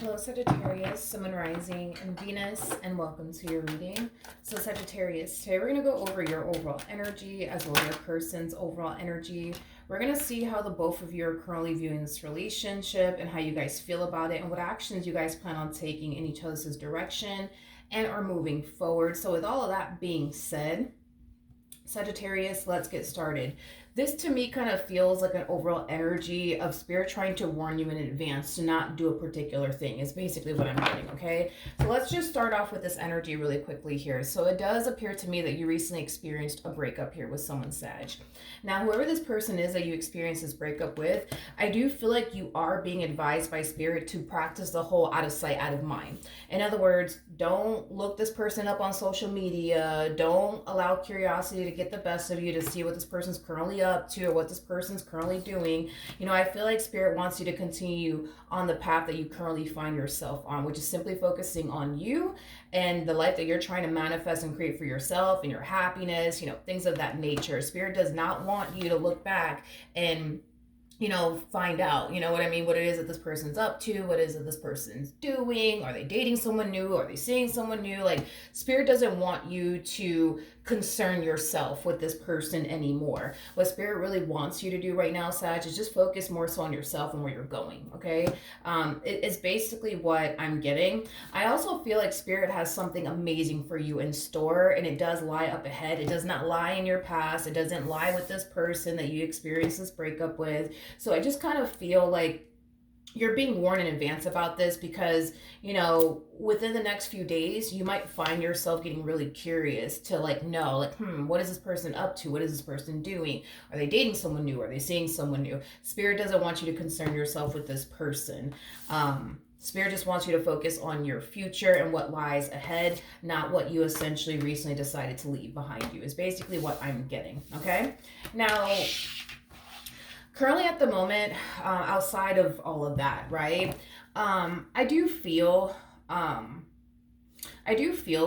Hello, Sagittarius, Sun, Rising, and Venus, and welcome to your reading. So, Sagittarius, today we're going to go over your overall energy as well as your person's overall energy. We're going to see how the both of you are currently viewing this relationship and how you guys feel about it and what actions you guys plan on taking in each other's direction and are moving forward. So, with all of that being said, Sagittarius, let's get started. This to me kind of feels like an overall energy of spirit trying to warn you in advance to not do a particular thing is basically what I'm getting, okay? So let's just start off with this energy really quickly here. So it does appear to me that you recently experienced a breakup here with someone, Sag. Now, whoever this person is that you experienced this breakup with, I do feel like you are being advised by spirit to practice the whole out of sight, out of mind. In other words, don't look this person up on social media. Don't allow curiosity to get the best of you to see what this person's currently up to or what this person's currently doing. You know, I feel like spirit wants you to continue on the path that you currently find yourself on, which is simply focusing on you and the life that you're trying to manifest and create for yourself and your happiness, you know, things of that nature. Spirit does not want you to look back and find out, what I mean, what it is that this person's up to, what it is that this person's doing. Are they dating someone new? Are they seeing someone new? Like, spirit doesn't want you to concern yourself with this person anymore. What spirit really wants you to do right now, Sag, is just focus more so on yourself and where you're going, okay? It's basically what I'm getting. I also feel like spirit has something amazing for you in store, and it does lie up ahead. It does not lie in your past. It doesn't lie with this person that you experienced this breakup with. So I just kind of feel like you're being warned in advance about this because, within the next few days, you might find yourself getting really curious to know, what is this person up to? What is this person doing? Are they dating someone new? Are they seeing someone new? Spirit doesn't want you to concern yourself with this person. Spirit just wants you to focus on your future and what lies ahead, not what you essentially recently decided to leave behind you, is basically what I'm getting, okay? Now, currently at the moment, outside of all of that, right? I do feel,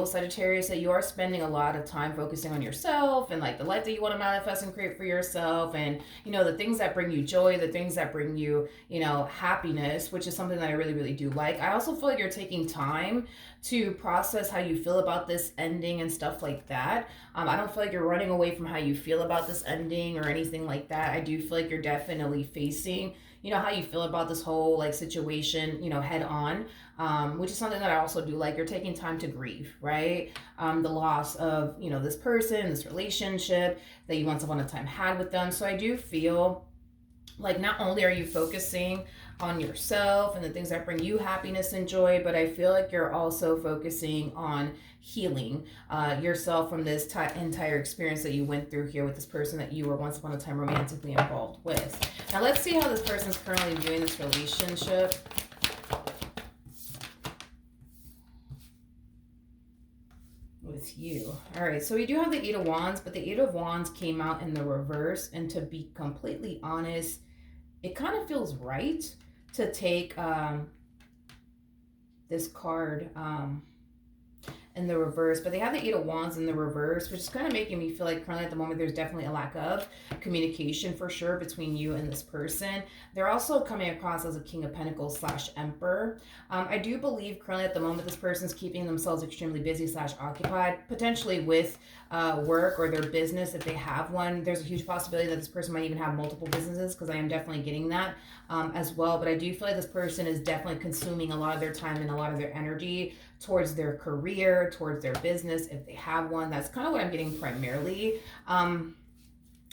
Sagittarius, that you are spending a lot of time focusing on yourself and the life that you want to manifest and create for yourself, and the things that bring you joy, the things that bring you, happiness, which is something that I really, really do like. I also feel like you're taking time to process how you feel about this ending and stuff like that. I don't feel like you're running away from how you feel about this ending or anything like that. I do feel like you're definitely facing, how you feel about this whole situation, head on, which is something that I also do like. You're taking time to grieve, right? The loss of, this person, this relationship that you once upon a time had with them. So I do feel like not only are you focusing on yourself and the things that bring you happiness and joy, but I feel like you're also focusing on healing yourself from this entire experience that you went through here with this person that you were once upon a time romantically involved with. Now let's see how this person's currently viewing this relationship. With you. All right, so we do have the Eight of Wands, but the Eight of Wands came out in the reverse, and to be completely honest, it kind of feels right to take this card in the reverse, but they have the Eight of Wands in the reverse, which is kind of making me feel like currently at the moment there's definitely a lack of communication for sure between you and this person. They're also coming across as a King of Pentacles / Emperor. I do believe currently at the moment this person's keeping themselves extremely busy / occupied, potentially with work or their business if they have one. There's a huge possibility that this person might even have multiple businesses, because I am definitely getting that as well. But I do feel like this person is definitely consuming a lot of their time and a lot of their energy towards their career, towards their business if they have one. That's kind of what I'm getting primarily.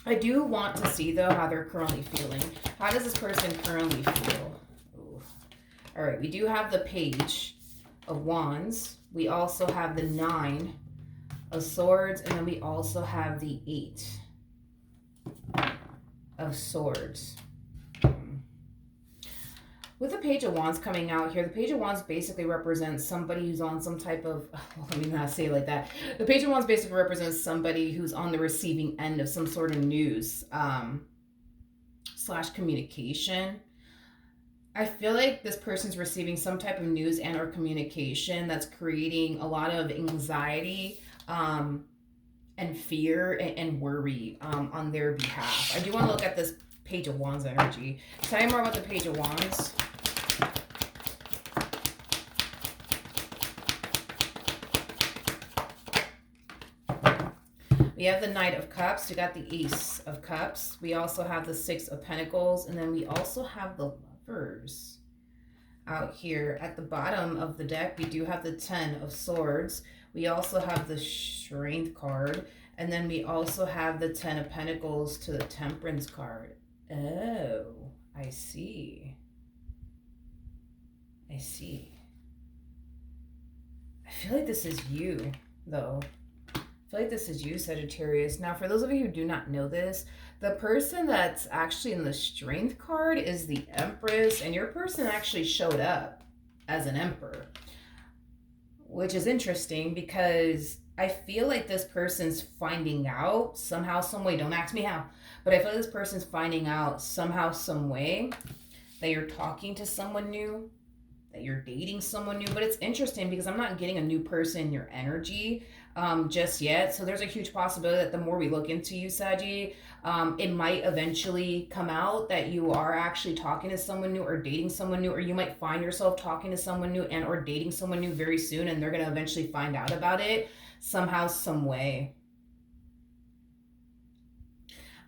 I do want to see though how they're currently feeling. How does this person currently feel? Ooh. All right, we do have the Page of Wands. We also have the Nine of Swords, and then we also have the Eight of Swords. With the Page of Wands coming out here, the Page of Wands basically represents somebody who's on some type of, well, let me not say it like that. The Page of Wands basically represents somebody who's on the receiving end of some sort of news / communication. I feel like this person's receiving some type of news and or communication that's creating a lot of anxiety and fear and worry on their behalf. I do want to look at this Page of Wands energy. Tell me more about the Page of Wands. We have the Knight of Cups. We got the Ace of Cups. We also have the Six of Pentacles. And then we also have the Lovers out here. At the bottom of the deck, we do have the Ten of Swords. We also have the Strength card. And then we also have the Ten of Pentacles to the Temperance card. Oh, I see. I see. I feel like this is you, though. I feel like this is you, Sagittarius. Now, for those of you who do not know this, the person that's actually in the Strength card is the Empress, and your person actually showed up as an Emperor, which is interesting because I feel like this person's finding out somehow, some way, don't ask me how, but I feel like this person's finding out somehow, some way that you're talking to someone new, that you're dating someone new. But it's interesting because I'm not getting a new person in your energy just yet. So there's a huge possibility that the more we look into you, Saggy, it might eventually come out that you are actually talking to someone new or dating someone new, or you might find yourself talking to someone new and or dating someone new very soon, and they're going to eventually find out about it somehow, some way.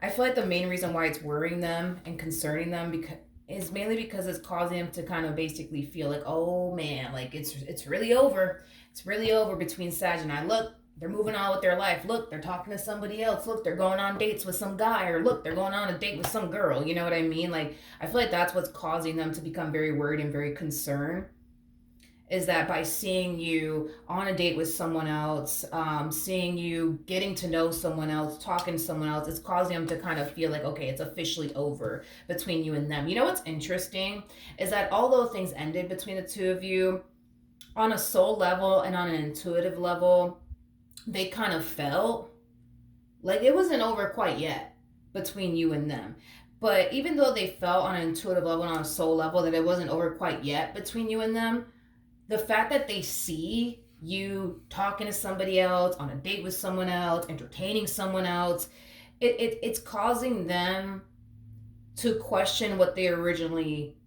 I feel like the main reason why it's worrying them and concerning them is mainly because it's causing them to kind of basically feel like, oh man, like it's really over. It's really over between Sag and I. Look, they're moving on with their life. Look, they're talking to somebody else. Look, they're going on dates with some guy, or look, they're going on a date with some girl. You know what I mean? Like, I feel like that's what's causing them to become very worried and very concerned, is that by seeing you on a date with someone else, seeing you getting to know someone else, talking to someone else, it's causing them to kind of feel like, okay, it's officially over between you and them. You know what's interesting is that although things ended between the two of you, on a soul level and on an intuitive level, they kind of felt like it wasn't over quite yet between you and them. But even though they felt on an intuitive level and on a soul level that it wasn't over quite yet between you and them, the fact that they see you talking to somebody else, on a date with someone else, entertaining someone else, it's causing them to question what they originally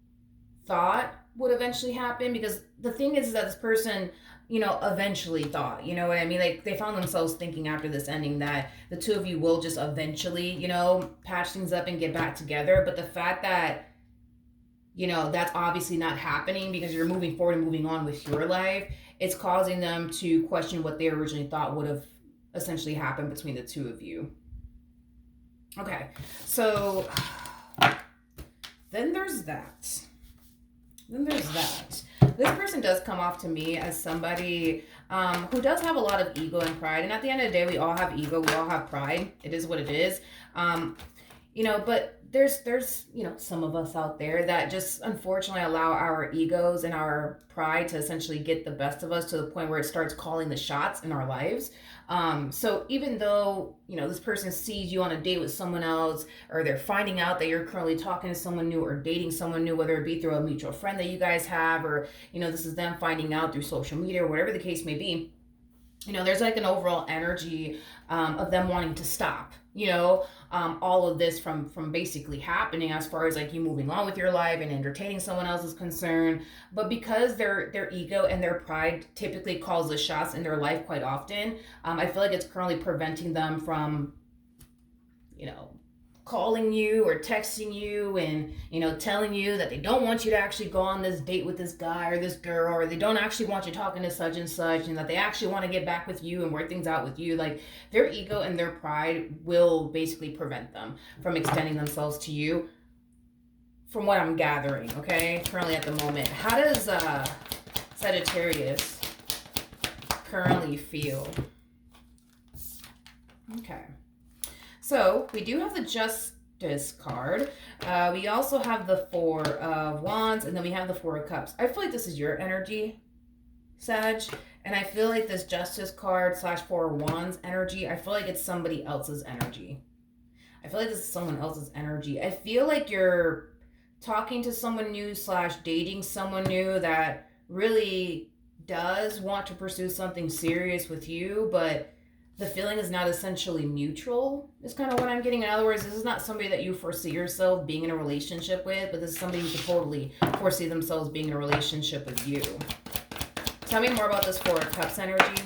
thought would eventually happen. Because the thing is that this person, you know, eventually thought, you know what I mean? Like, they found themselves thinking after this ending that the two of you will just eventually, you know, patch things up and get back together. But the fact that, you know, that's obviously not happening because you're moving forward and moving on with your life, it's causing them to question what they originally thought would have essentially happened between the two of you. Okay, so then there's that. This person does come off to me as somebody who does have a lot of ego and pride. And at the end of the day, we all have ego. We all have pride. It is what it is. You know, but there's you know, some of us out there that just unfortunately allow our egos and our pride to essentially get the best of us to the point where it starts calling the shots in our lives. So even though, you know, this person sees you on a date with someone else, or they're finding out that you're currently talking to someone new or dating someone new, whether it be through a mutual friend that you guys have, or, you know, this is them finding out through social media or whatever the case may be, you know, there's like an overall energy of them wanting to stop, you know, all of this from basically happening as far as like you moving on with your life and entertaining someone else is concerned. But because their ego and their pride typically calls the shots in their life quite often, I feel like it's currently preventing them from, you know, calling you or texting you and, you know, telling you that they don't want you to actually go on this date with this guy or this girl, or they don't actually want you talking to such and such, and that they actually want to get back with you and work things out with you. Like, their ego and their pride will basically prevent them from extending themselves to you, from what I'm gathering, okay, currently at the moment. How does Sagittarius currently feel? Okay. So we do have the Justice card. We also have the Four of Wands, and then we have the Four of Cups. I feel like this is your energy, Sag, and I feel like this Justice card / Four of Wands energy, I feel like it's somebody else's energy. I feel like this is someone else's energy. I feel like you're talking to someone new / dating someone new that really does want to pursue something serious with you, but the feeling is not essentially mutual, is kind of what I'm getting. In other words, this is not somebody that you foresee yourself being in a relationship with, but this is somebody who could totally foresee themselves being in a relationship with you. Tell me more about this Four of Cups energy.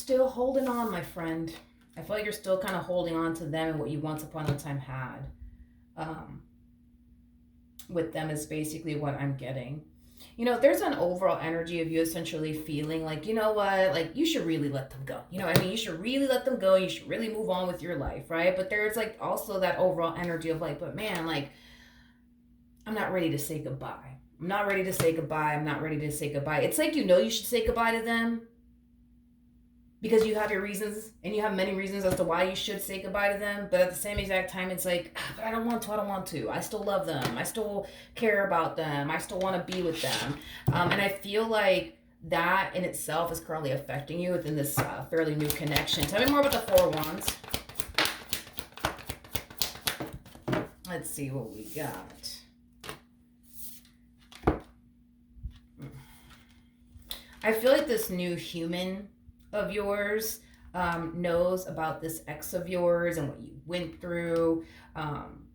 still holding on, my friend. I feel like you're still kind of holding on to them and what you once upon a time had. Um, with them is basically what I'm getting. There's an overall energy of you essentially feeling like, you know what, like you should really let them go. I mean, you should really let them go. You should really move on with your life, right? But there's like also that overall energy of like, but man, like, I'm not ready to say goodbye. I'm not ready to say goodbye. I'm not ready to say goodbye. It's like, you should say goodbye to them because you have your reasons and you have many reasons as to why you should say goodbye to them. But at the same exact time, it's like, but I don't want to. I still love them. I still care about them. I still want to be with them. And I feel like that in itself is currently affecting you within this fairly new connection. Tell me more about the Four of Wands. Let's see what we got. I feel like this new human of yours knows about this ex of yours and what you went through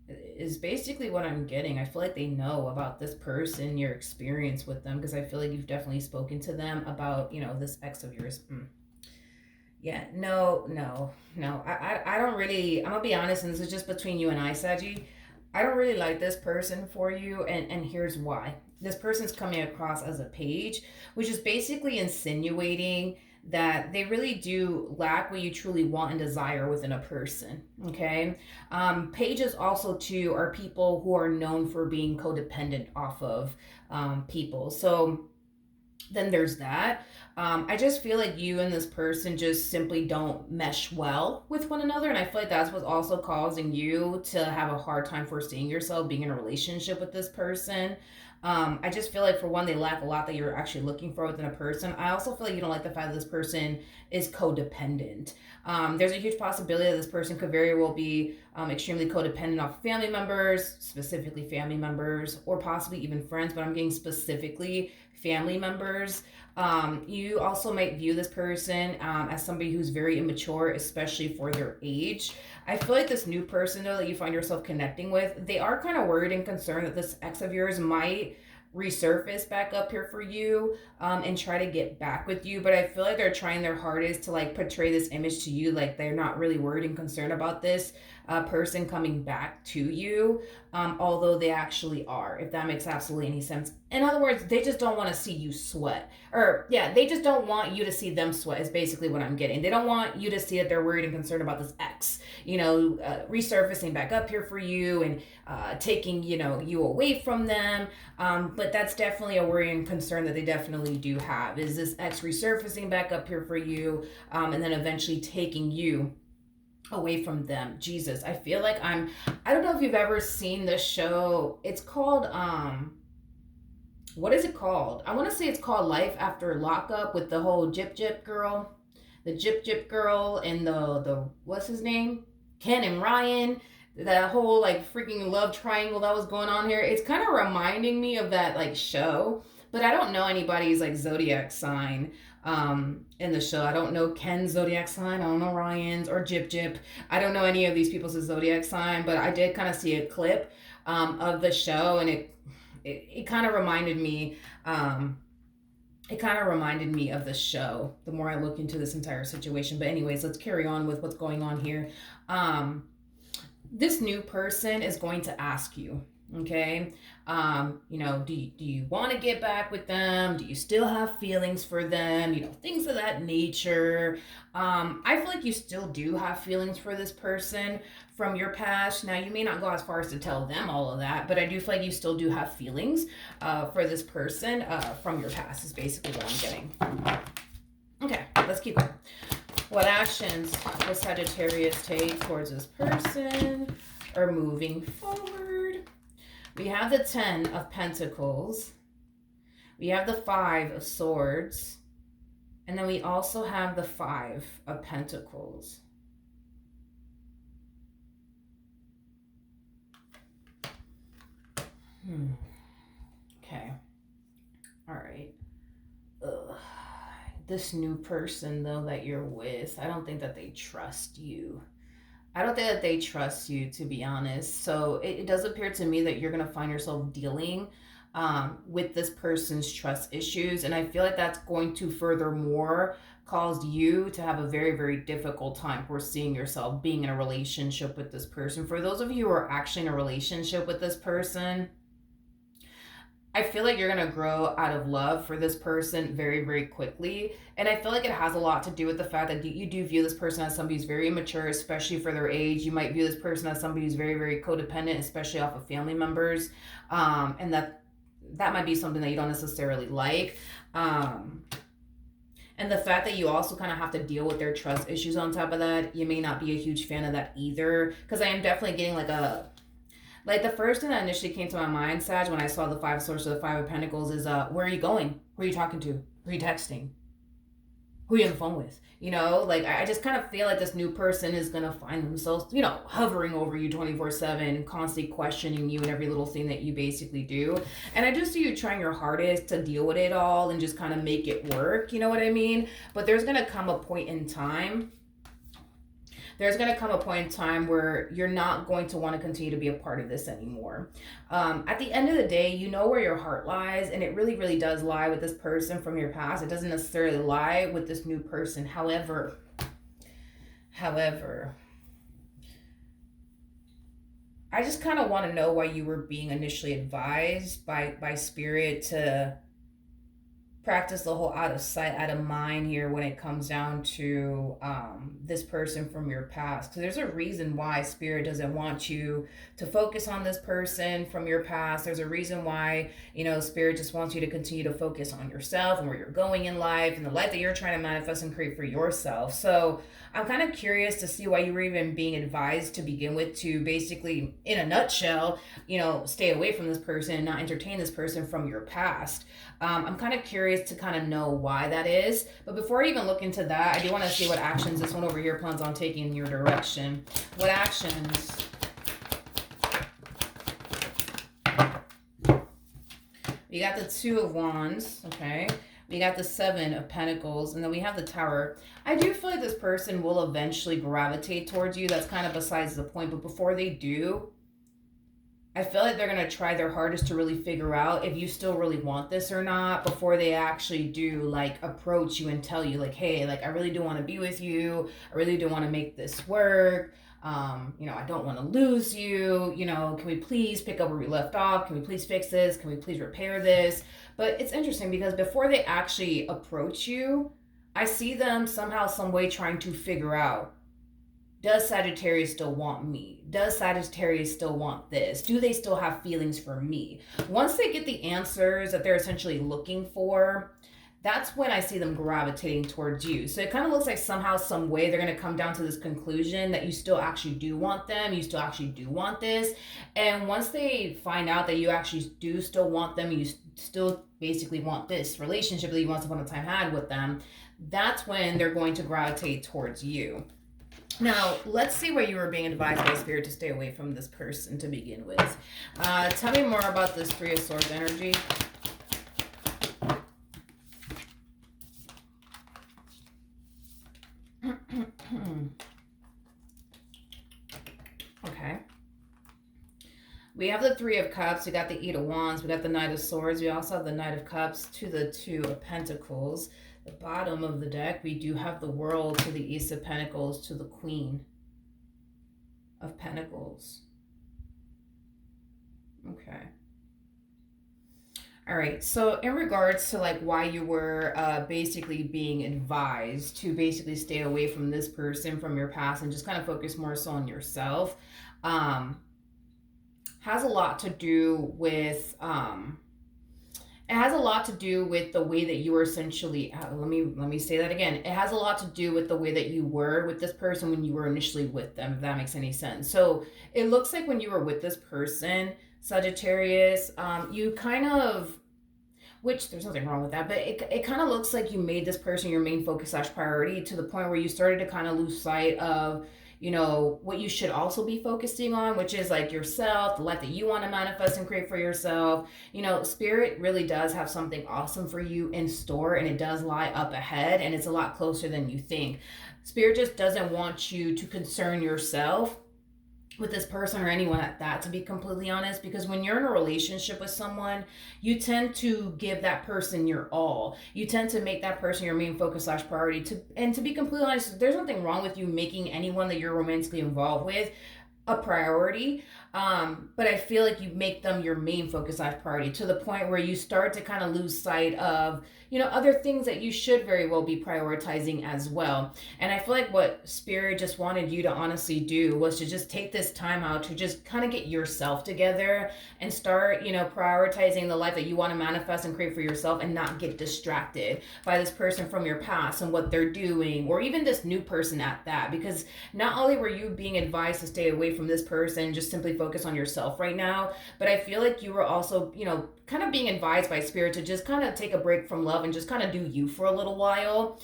is basically what I'm getting. I feel like they know about this person, your experience with them, because I feel like you've definitely spoken to them about, this ex of yours. Yeah, no. I don't really, I'm gonna be honest, and this is just between you and I, Saggy. I don't really like this person for you, and here's why. This person's coming across as a page, which is basically insinuating that they really do lack what you truly want and desire within a person, okay? Pages also, too, are people who are known for being codependent off of people. So then there's that. I just feel like you and this person just simply don't mesh well with one another. And I feel like that's what's also causing you to have a hard time foreseeing yourself being in a relationship with this person. I just feel like, for one, they lack a lot that you're actually looking for within a person. I also feel like you don't like the fact that this person is codependent. There's a huge possibility that this person could very well be extremely codependent off family members, specifically family members, or possibly even friends, but I'm getting specifically family members. You also might view this person as somebody who's very immature, especially for their age. I feel like this new person, though, that you find yourself connecting with, they are kind of worried and concerned that this ex of yours might resurface back up here for you and try to get back with you. But I feel like they're trying their hardest to like portray this image to you like they're not really worried and concerned about this person coming back to you, although they actually are, if that makes absolutely any sense. In other words, they just don't want to see you sweat. Or yeah, they just don't want you to see them sweat is basically what I'm getting. They don't want you to see that they're worried and concerned about this ex, resurfacing back up here for you and taking, you away from them. But that's definitely a worry and concern that they definitely do have, is this ex resurfacing back up here for you, and then eventually taking you away from them. Jesus, I feel like I don't know if you've ever seen this show. It's called, what is it called? I want to say it's called Life After Lockup, with the whole Jip girl. The Jip girl and the what's his name? Ken and Ryan. That whole like freaking love triangle that was going on here. It's kind of reminding me of that like show, but I don't know anybody's like zodiac sign in the show. I don't know Ken's zodiac sign. I don't know Ryan's or Jip. I don't know any of these people's zodiac sign, but I did kind of see a clip of the show, and it kind of reminded me of the show the more I look into this entire situation. But anyways, let's carry on with what's going on here. This new person is going to ask you, okay, do you want to get back with them? Do you still have feelings for them? Things of that nature. I feel like you still do have feelings for this person from your past. Now, you may not go as far as to tell them all of that, but I do feel like you still do have feelings for this person from your past is basically what I'm getting. Okay, let's keep going. What actions will Sagittarius take towards this person or moving forward? We have the 10 of Pentacles. We have the 5 of Swords. And then we also have the 5 of Pentacles. Okay. All right. Ugh. This new person, though, that you're with, I don't think that they trust you. I don't think that they trust you, to be honest. So it does appear to me that you're going to find yourself dealing with this person's trust issues. And I feel like that's going to furthermore caused you to have a very, very difficult time foreseeing yourself being in a relationship with this person. For those of you who are actually in a relationship with this person, I feel like you're going to grow out of love for this person very, very quickly. And I feel like it has a lot to do with the fact that you do view this person as somebody who's very immature, especially for their age. You might view this person as somebody who's very, very codependent, especially off of family members. And that might be something that you don't necessarily like. And the fact that you also kind of have to deal with their trust issues on top of that, you may not be a huge fan of that either. Because I am definitely getting like the first thing that initially came to my mind, Sag, when I saw the five swords of the five of pentacles is, where are you going? Who are you talking to? Who are you texting? Who are you on the phone with? You know, like I just kind of feel like this new person is going to find themselves, you know, hovering over you 24/7, constantly questioning you and every little thing that you basically do. And I do see you trying your hardest to deal with it all and just kind of make it work. You know what I mean? But there's going to come a point in time where you're not going to want to continue to be a part of this anymore. At the end of the day, you know where your heart lies, and it really, really does lie with this person from your past. It doesn't necessarily lie with this new person. However, I just kind of want to know why you were being initially advised by Spirit to practice the whole out of sight, out of mind here when it comes down to this person from your past. Because there's a reason why Spirit doesn't want you to focus on this person from your past. There's a reason why, you know, Spirit just wants you to continue to focus on yourself and where you're going in life and the life that you're trying to manifest and create for yourself. So I'm kind of curious to see why you were even being advised to begin with to basically, in a nutshell, you know, stay away from this person and not entertain this person from your past. I'm kind of curious to kind of know why that is. But before I even look into that, I do want to see what actions this one over here plans on taking in your direction. What actions? We got the Two of Wands, okay? We got the Seven of Pentacles, and then we have the Tower. I do feel like this person will eventually gravitate towards you. That's kind of besides the point. But before they do, I feel like they're going to try their hardest to really figure out if you still really want this or not before they actually do, like, approach you and tell you, like, hey, like, I really do want to be with you. I really do want to make this work. You know, I don't want to lose you. You know, can we please pick up where we left off? Can we please fix this? Can we please repair this? But it's interesting because before they actually approach you, I see them somehow, some way trying to figure out, does Sagittarius still want me? Does Sagittarius still want this? Do they still have feelings for me? Once they get the answers that they're essentially looking for, that's when I see them gravitating towards you. So it kind of looks like somehow, some way, they're going to come down to this conclusion that you still actually do want them. You still actually do want this. And once they find out that you actually do still want them, you still basically want this relationship that you once upon a time had with them, that's when they're going to gravitate towards you. Now, let's see where you were being advised by Spirit to stay away from this person to begin with. Tell me more about this Three of Swords energy. Okay. We have the Three of Cups. We got the Eight of Wands. We got the Knight of Swords. We also have the Knight of Cups to the Two of Pentacles. The bottom of the deck, we do have the World to the Ace of Pentacles to the Queen of Pentacles. Okay. All right. So in regards to like why you were basically being advised to basically stay away from this person from your past and just kind of focus more so on yourself, has a lot to do with it has a lot to do with the way that you were essentially, let me say that again. It has a lot to do with the way that you were with this person when you were initially with them, if that makes any sense. So it looks like when you were with this person, Sagittarius, you kind of, which there's nothing wrong with that, but it kind of looks like you made this person your main focus / priority to the point where you started to kind of lose sight of, you know, what you should also be focusing on, which is like yourself, the life that you want to manifest and create for yourself. You know, Spirit really does have something awesome for you in store, and it does lie up ahead, and it's a lot closer than you think. Spirit just doesn't want you to concern yourself with this person or anyone at that, to be completely honest, because when you're in a relationship with someone, you tend to give that person your all. You tend to make that person your main focus slash priority. To be completely honest, there's nothing wrong with you making anyone that you're romantically involved with a priority. But I feel like you make them your main focus slash priority, to the point where you start to kind of lose sight of, other things that you should very well be prioritizing as well. And I feel like what Spirit just wanted you to honestly do was to just take this time out to just kind of get yourself together and start, prioritizing the life that you want to manifest and create for yourself, and not get distracted by this person from your past and what they're doing, or even this new person at that. Because not only were you being advised to stay away from this person, just simply focus on yourself right now, but I feel like you were also, kind of being advised by Spirit to just kind of take a break from love and just kind of do you for a little while,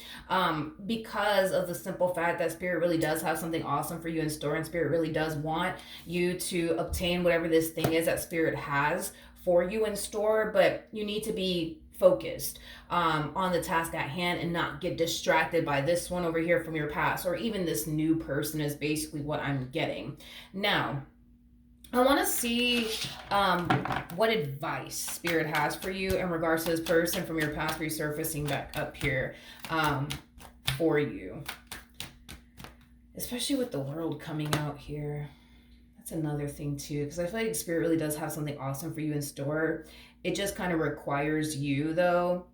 because of the simple fact that Spirit really does have something awesome for you in store, and Spirit really does want you to obtain whatever this thing is that Spirit has for you in store. But you need to be focused on the task at hand and not get distracted by this one over here from your past, or even this new person, is basically what I'm getting. Now, I want to see what advice Spirit has for you in regards to this person from your past resurfacing back up here for you. Especially with the World coming out here. That's another thing too, because I feel like Spirit really does have something awesome for you in store. It just kind of requires you, though.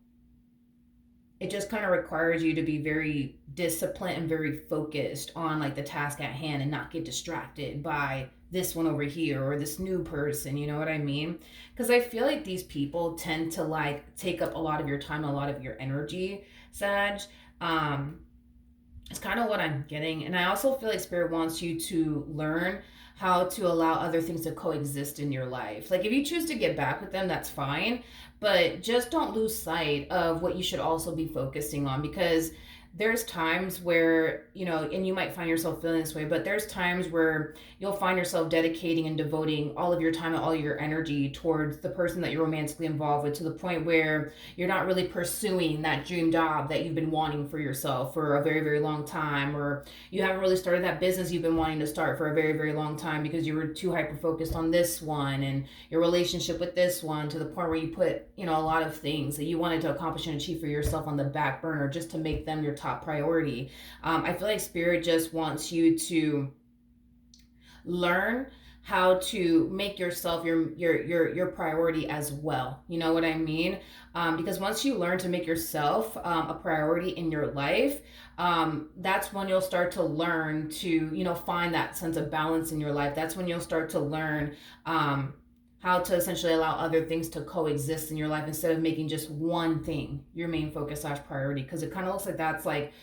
It just kind of requires you to be very disciplined and very focused on like the task at hand, and not get distracted by this one over here or this new person, you know what I mean? Because I feel like these people tend to like take up a lot of your time, a lot of your energy, Sag. It's kind of what I'm getting. And I also feel like Spirit wants you to learn how to allow other things to coexist in your life. Like if you choose to get back with them, that's fine, but just don't lose sight of what you should also be focusing on. Because there's times where, and you might find yourself feeling this way, but there's times where you'll find yourself dedicating and devoting all of your time and all your energy towards the person that you're romantically involved with, to the point where you're not really pursuing that dream job that you've been wanting for yourself for a very, very long time, or you haven't really started that business you've been wanting to start for a very, very long time, because you were too hyper focused on this one and your relationship with this one, to the point where you put, a lot of things that you wanted to accomplish and achieve for yourself on the back burner just to make them your top priority. I feel like Spirit just wants you to learn how to make yourself your priority as well. You know what I mean? Because once you learn to make yourself a priority in your life, that's when you'll start to learn to, find that sense of balance in your life. That's when you'll start to learn how to essentially allow other things to coexist in your life, instead of making just one thing your main focus slash priority. Because it kind of looks like that's like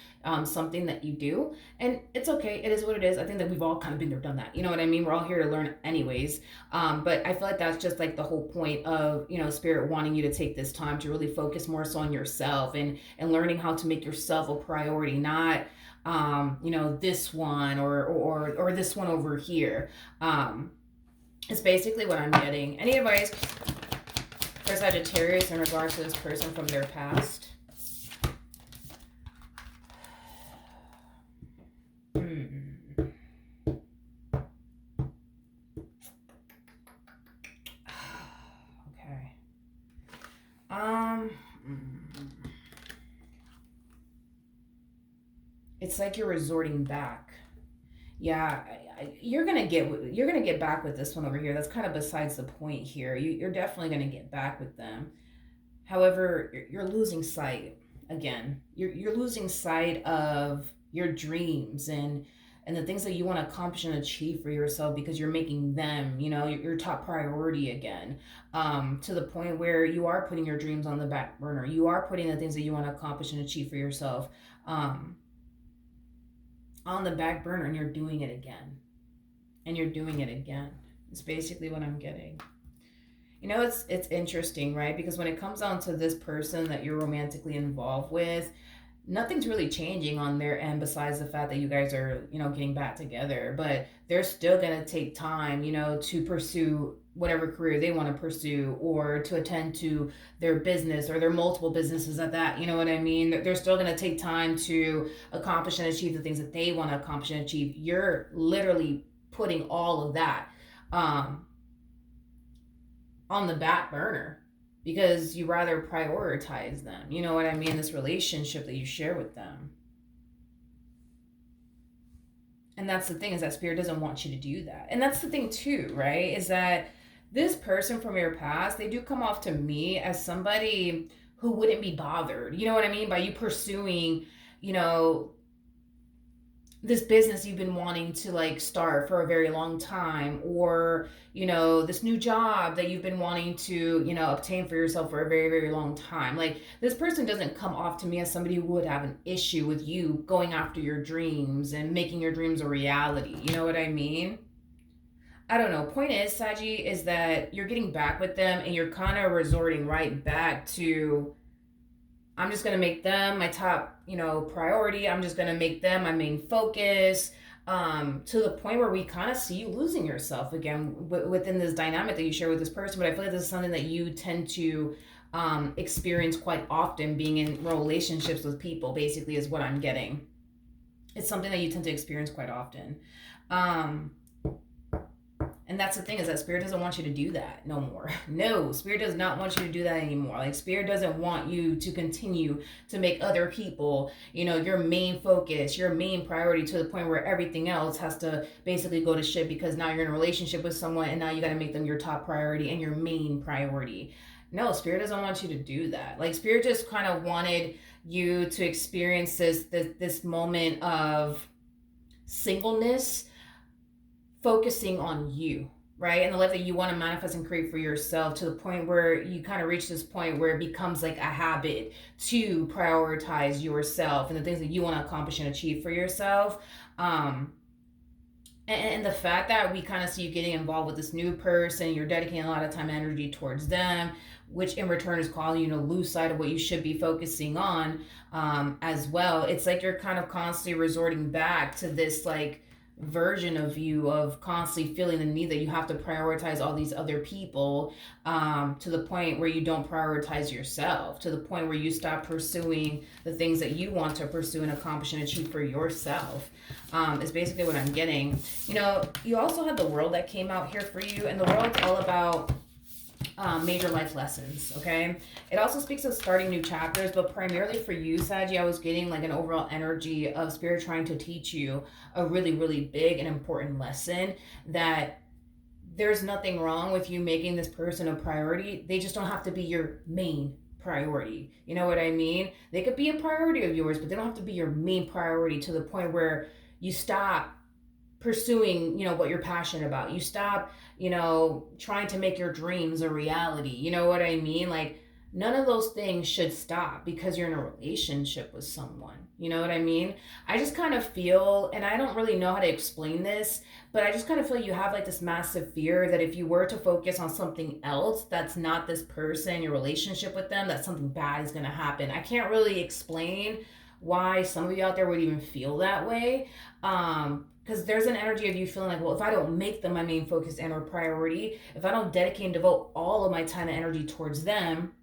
something that you do, and it's okay. It is what it is. I think that we've all kind of been there, done that. You know what I mean? We're all here to learn anyways. But I feel like that's just like the whole point of, Spirit wanting you to take this time to really focus more so on yourself, and learning how to make yourself a priority, not this one or this one over here. It's basically what I'm getting. Any advice for Sagittarius in regards to this person from their past? Okay. It's like you're resorting back. Yeah, you're gonna get back with this one over here. That's kind of besides the point here. You're definitely gonna get back with them. However, you're losing sight again. You're losing sight of your dreams and the things that you want to accomplish and achieve for yourself, because you're making them, your top priority again. To the point where you are putting your dreams on the back burner. You are putting the things that you want to accomplish and achieve for yourself on the back burner, and you're doing it again. And you're doing it again. It's basically what I'm getting. It's interesting, right? Because when it comes down to this person that you're romantically involved with, nothing's really changing on their end besides the fact that you guys are, getting back together. But they're still going to take time, to pursue whatever career they want to pursue, or to attend to their business or their multiple businesses at that. You know what I mean? They're still going to take time to accomplish and achieve the things that they want to accomplish and achieve. You're literally putting all of that on the back burner because you rather prioritize them. You know what I mean? This relationship that you share with them. And that's the thing, is that spirit doesn't want you to do that. And that's the thing too, right? Is that this person from your past, they do come off to me as somebody who wouldn't be bothered, you know what I mean, by you pursuing, you know, this business you've been wanting to like start for a very long time, or you know, this new job that you've been wanting to, you know, obtain for yourself for a very, very long time. Like, this person doesn't come off to me as somebody who would have an issue with you going after your dreams and making your dreams a reality, you know what I mean? I don't know. Point is, Saji, is that you're getting back with them and you're kind of resorting right back to, I'm just going to make them my top, you know, priority. I'm just going to make them my main focus, to the point where we kind of see you losing yourself again within this dynamic that you share with this person. But I feel like this is something that you tend to experience quite often, being in relationships with people, basically, is what I'm getting. It's something that you tend to experience quite often. And that's the thing, is that spirit doesn't want you to do that no more. No, spirit does not want you to do that anymore. Like, spirit doesn't want you to continue to make other people, you know, your main focus, your main priority, to the point where everything else has to basically go to shit because now you're in a relationship with someone and now you got to make them your top priority and your main priority. No, spirit doesn't want you to do that. Like, spirit just kind of wanted you to experience this moment of singleness, focusing on you, right? And the life that you want to manifest and create for yourself, to the point where you kind of reach this point where it becomes like a habit to prioritize yourself and the things that you want to accomplish and achieve for yourself. And the fact that we kind of see you getting involved with this new person, you're dedicating a lot of time and energy towards them, which in return is calling you to lose sight of what you should be focusing on, as well. It's like you're kind of constantly resorting back to this like version of you, of constantly feeling the need that you have to prioritize all these other people, to the point where you don't prioritize yourself, to the point where you stop pursuing the things that you want to pursue and accomplish and achieve for yourself, is basically what I'm getting. You know, you also have the World that came out here for you, and the World's all about major life lessons, okay? It also speaks of starting new chapters, but primarily for you, Saggy, I was getting like an overall energy of spirit trying to teach you a really, really big and important lesson, that there's nothing wrong with you making this person a priority. They just don't have to be your main priority. You know what I mean? They could be a priority of yours, but they don't have to be your main priority, to the point where you stop pursuing, you know, what you're passionate about. You stop, you know, trying to make your dreams a reality. You know what I mean? Like, none of those things should stop because you're in a relationship with someone. You know what I mean? I just kind of feel, and I don't really know how to explain this, but I just kind of feel you have like this massive fear that if you were to focus on something else that's not this person, your relationship with them, that something bad is going to happen. I can't really explain why some of you out there would even feel that way. Because there's an energy of you feeling like, well, if I don't make them my main focus and or priority, if I don't dedicate and devote all of my time and energy towards them,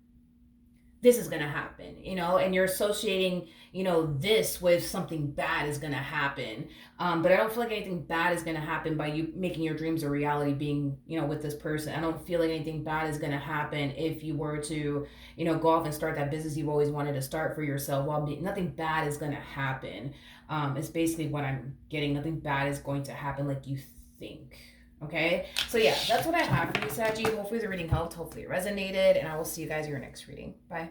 this is going to happen, you know, and you're associating, you know, this with something bad is going to happen. But I don't feel like anything bad is going to happen by you making your dreams a reality, being, you know, with this person. I don't feel like anything bad is going to happen if you were to, you know, go off and start that business you've always wanted to start for yourself. Nothing bad is going to happen. It's basically what I'm getting. Nothing bad is going to happen like you think. Okay, so yeah, that's what I have for you, Saggy. Hopefully the reading helped. Hopefully it resonated, and I will see you guys in your next reading. Bye.